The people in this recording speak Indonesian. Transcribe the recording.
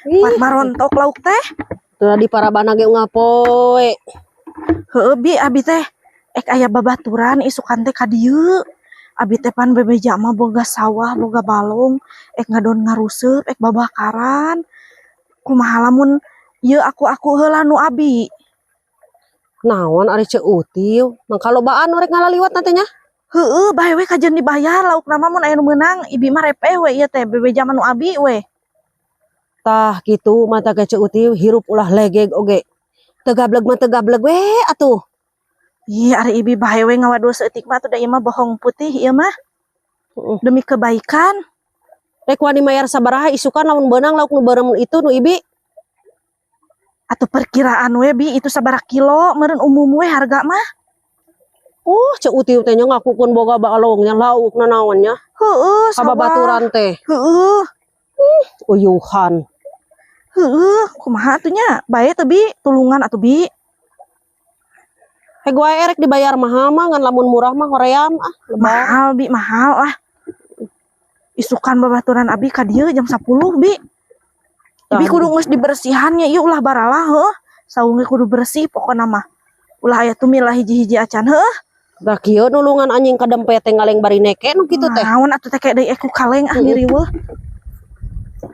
Pat marontok lauk teh. Tuh di Parabana ge ngapoe. Heueuh bi abi teh aya babaturan isukan teh ka dieu. Abi teh pan bebeja mah boga sawah, boga balong, ngadon ngaruseup, babakaran. Kumaha lamun ieu aku heula nu abi. Naon ari Ceutiu? Mangka lobaan rek ngalaliwat nanti nya. Heueuh, bae we kajen dibayar laukna mah mun aya nu meunang, ibi mah repeh we ieu teh bebeja mah nu abi we. Tah kitu mata ke Ceutiu hirup ulah legeg oge. Teu gablek mah teu gablek we atuh. Ih, ari ibi bae we ngawadul seutik mah atuh da ieu mah bohong putih ieu mah. Demi kebaikan. Rek wani mayar sabaraha isukan lamun beunang lauk nu beureum itu nu ibi. Atuh perkiraan we bi itu sabaraha kilo meureun umum we harga mah. Ceutiu teh nya ngakukeun boga balongnya laukna naon nya. Heueuh, sawah. Kababaturan teh. Heueuh. Uyuhan. Heueuh, kumaha atuh nya? Bae teu bi, tulungan atuh bi. Heg wae erek dibayar mahal mah ngan lamun murah mah hoream Mahal bi, mahal lah. Isukan babaturan abi ka dieu jam 10 bi. Ibi kudu geus dibersihannya ieu ulah baralah heuh. Saunge kudu bersih pokona mah. Ulah aya tumilah hiji-hiji acan heuh. Da kieu nulungan anjing kadempet teh ngaleng bari neke nu kitu teh. Naon atuh teh kayak deui eku kaleng ah diriweuh.